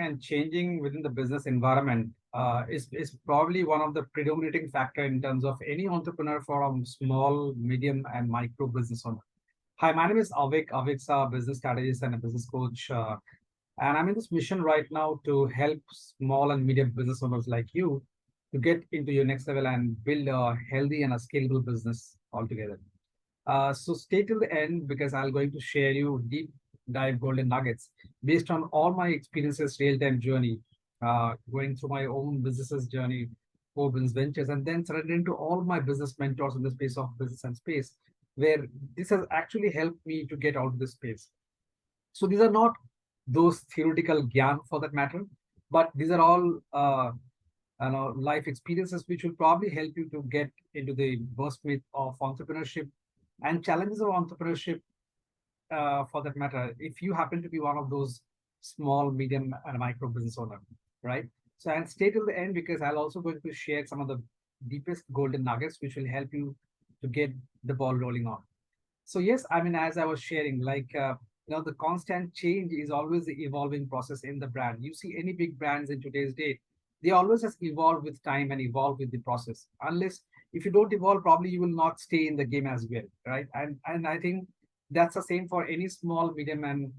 and changing within the business environment is probably one of the predominating factor in terms of any entrepreneur from small, medium, and micro business owner. Hi, my name is Avik. Avik's a business strategist and a business coach. And I'm in this mission right now to help small and medium business owners like you to get into your next level and build a healthy and a scalable business altogether. So stay till the end because I'm going to share you deep dive golden nuggets based on all my experiences, real-time journey, going through my own businesses journey, core business ventures, and then surrendering to all my business mentors in the space of business and space, where this has actually helped me to get out of this space. So these are not those theoretical gyan for that matter, but these are all life experiences which will probably help you to get into the burst with of entrepreneurship and challenges of entrepreneurship for that matter, if you happen to be one of those small, medium, and micro business owner, right? So, and stay till the end because I'll also going to share some of the deepest golden nuggets which will help you to get the ball rolling on. So yes, I mean, as I was sharing, the constant change is always the evolving process in the brand. You see any big brands in today's date, they always just evolve with time and evolve with the process. Unless if you don't evolve, probably you will not stay in the game as well, right? And I think that's the same for any small, medium, and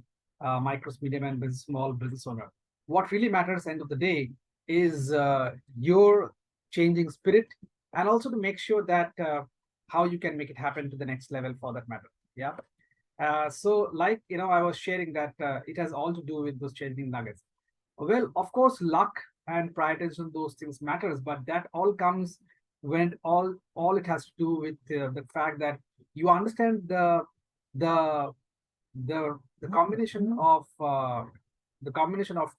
micro, medium, and small business owner. What really matters, end of the day, is your changing spirit, and also to make sure that how you can make it happen to the next level for that matter. Yeah. So, I was sharing that it has all to do with those changing nuggets. Well, of course, luck and prioritization, those things matters, but that all comes when all it has to do with the fact that you understand the the combination of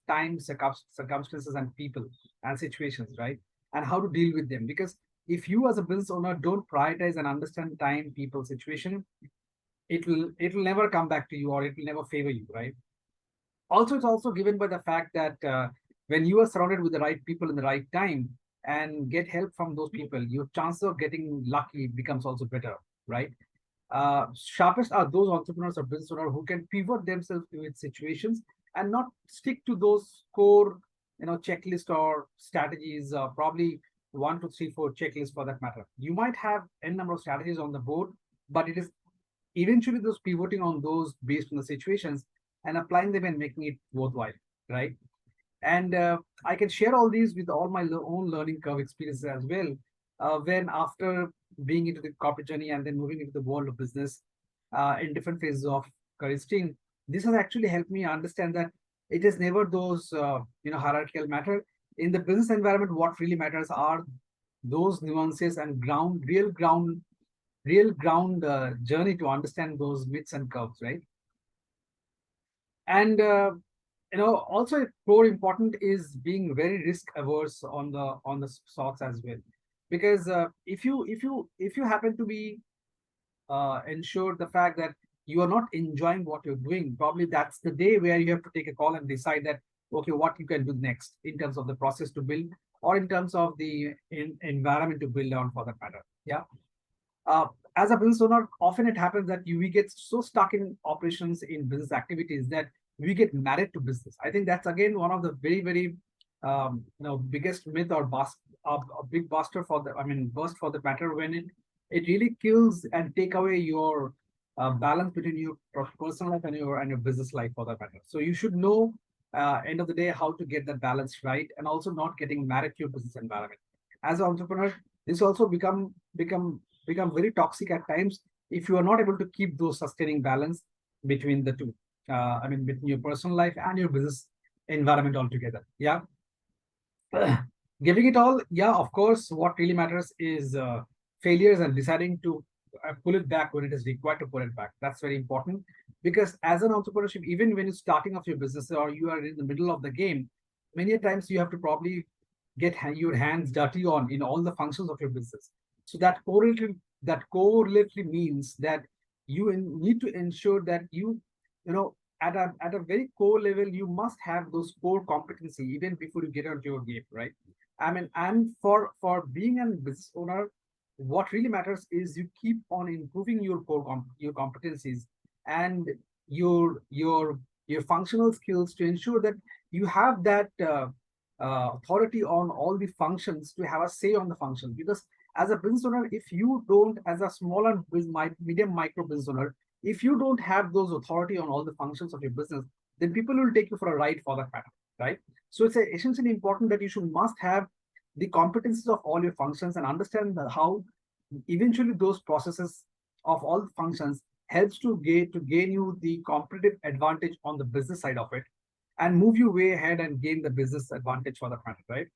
time, circumstances, and people and situations, right? And how to deal with them. Because if you as a business owner don't prioritize and understand time, people, situation, it will never come back to you or it will never favor you, right? Also, it's also given by the fact that when you are surrounded with the right people in the right time and get help from those people, your chances of getting lucky becomes also better, right? Sharpest are those entrepreneurs or business owners who can pivot themselves with situations and not stick to those core, checklist or strategies. Probably 1, 2, 3, 4 checklists for that matter. You might have n number of strategies on the board, but it is eventually those pivoting on those based on the situations and applying them and making it worthwhile, right? And I can share all these with all my own learning curve experiences as well. When after being into the corporate journey and then moving into the world of business in different phases of career stint, this has actually helped me understand that it is never those hierarchical matter. In the business environment, what really matters are those nuances and real ground journey to understand those myths and curves, right? And also core important is being very risk averse on the sorts as well, because if you happen to be ensure the fact that you are not enjoying what you're doing, probably that's the day where you have to take a call and decide that okay, what you can do next in terms of the process to build or in terms of the environment to build on for that matter. Yeah. As a business owner, often it happens that we get so stuck in operations in business activities that we get married to business. I think that's again one of the very, very biggest myth or a big buster for the burst for the matter when it really kills and take away your balance between your personal life and your business life for that matter. So you should know end of the day how to get that balance right and also not getting married to your business environment. As an entrepreneur, this also become very toxic at times if you are not able to keep those sustaining balance between the two. Between your personal life and your business environment altogether. Yeah. Giving it all, yeah, of course, what really matters is failures and deciding to pull it back when it is required to pull it back. That's very important because as an entrepreneurship, even when you're starting off your business or you are in the middle of the game, many times you have to probably get your hands dirty on in all the functions of your business. So that correlatively means that you need to ensure that at a very core level, you must have those core competency even before you get onto your game, right? And for being a business owner, what really matters is you keep on improving your your competencies and your functional skills to ensure that you have that authority on all the functions to have a say on the functions. Because as a business owner, if you don't, as a small and medium micro business owner, if you don't have those authority on all the functions of your business, then people will take you for a ride for that matter, right? So it's essentially important that you should must have the competencies of all your functions and understand how eventually those processes of all the functions helps to gain you the competitive advantage on the business side of it and move you way ahead and gain the business advantage for that matter, right?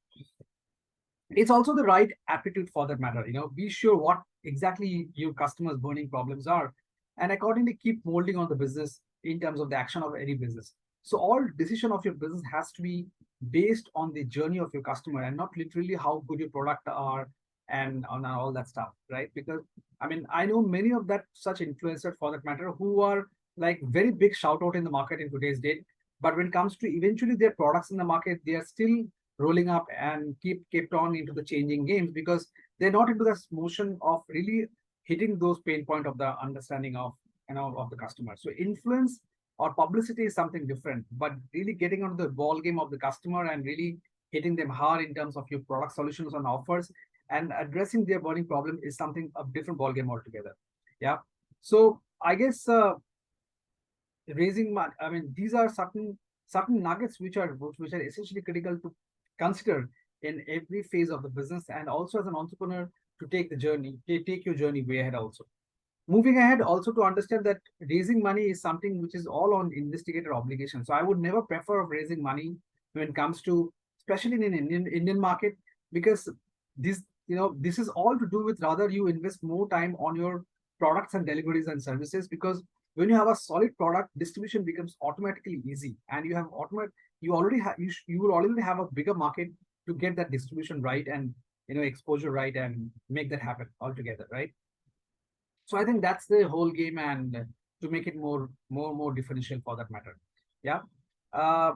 It's also the right aptitude for that matter. Be sure what exactly your customers' burning problems are, and accordingly keep molding on the business in terms of the action of any business. So all decision of your business has to be based on the journey of your customer and not literally how good your product are and on all that stuff, right? Because I mean, I know many of that such influencers for that matter who are like very big shout out in the market in today's date, but when it comes to eventually their products in the market, they are still rolling up and kept on into the changing games because they're not into this motion of really hitting those pain point of the understanding of of the customer. So influence or publicity is something different, but really getting onto the ball game of the customer and really hitting them hard in terms of your product solutions and offers and addressing their burning problem is something a different ball game altogether. Yeah. So I guess raising money, I mean, these are certain nuggets which are essentially critical to consider in every phase of the business and also as an entrepreneur to take the journey, take your journey way ahead also. Moving ahead, also to understand that raising money is something which is all on investigator obligation. So I would never prefer of raising money when it comes to, especially in an Indian market, because this is all to do with rather you invest more time on your products and deliveries and services because when you have a solid product, distribution becomes automatically easy, and you will already have a bigger market to get that distribution right and exposure right and make that happen altogether, right? So I think that's the whole game, and to make it more differential for that matter. Yeah. Uh,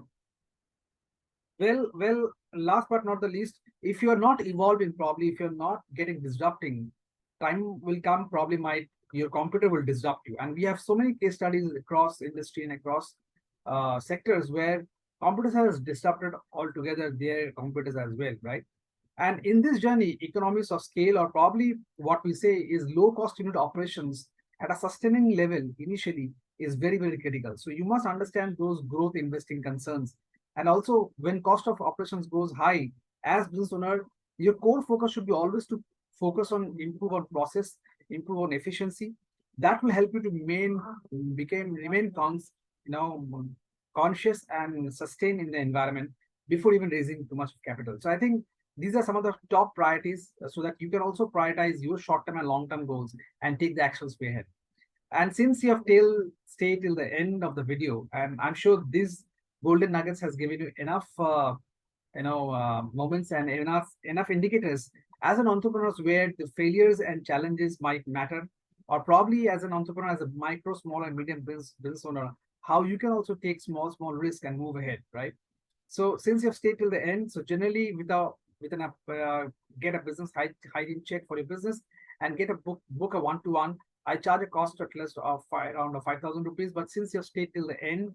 well, last but not the least, if you're not evolving, probably if you're not getting disrupting, time will come, probably might your computer will disrupt you. And we have so many case studies across industry and across sectors where computers has disrupted altogether their computers as well, right? And in this journey, economies of scale, or probably what we say is low cost unit operations at a sustaining level initially is very, very critical. So you must understand those growth investing concerns. And also when cost of operations goes high, as business owner, your core focus should be always to focus on improve on process, improve on efficiency. That will help you to remain conscious and sustain in the environment before even raising too much capital. So I think these are some of the top priorities so that you can also prioritize your short-term and long-term goals and take the actions way ahead. And since you have stayed till the end of the video, and I'm sure these golden nuggets has given you enough moments and enough indicators as an entrepreneur where the failures and challenges might matter, or probably as an entrepreneur, as a micro, small, and medium business owner, how you can also take small risk and move ahead, right? So since you've stayed till the end, so generally get a business hygiene check for your business and get a book a one-to-one. I charge a cost at least of around 5,000 rupees. But since you've stayed till the end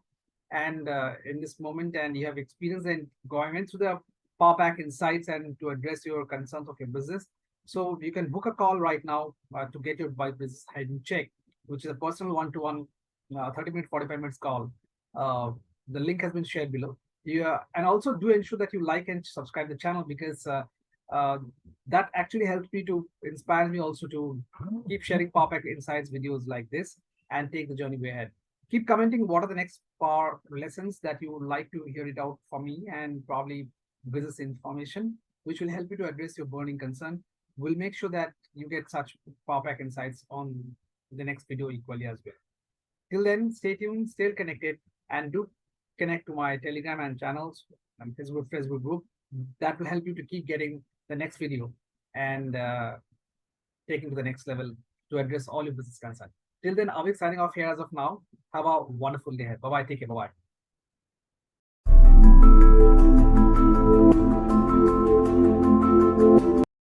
and in this moment and you have experience in going into the power pack insights and to address your concerns of your business, so you can book a call right now to get your business hygiene check, which is a personal one-to-one 30-minute, 45 minutes call. The link has been shared below. Yeah, and also do ensure that you like and subscribe the channel because uh, that actually helps me to inspire me also to keep sharing Power Insights videos like this and take the journey way ahead. Keep commenting what are the next power lessons that you would like to hear it out for me and probably business information, which will help you to address your burning concern. We'll make sure that you get such Power Insights on the next video equally as well. Till then, stay tuned, stay connected, and do connect to my Telegram and channels and Facebook group. That will help you to keep getting the next video and taking to the next level to address all your business concerns. Till then, Avik signing off here as of now. Have a wonderful day ahead. Bye-bye. Take care. Bye-bye.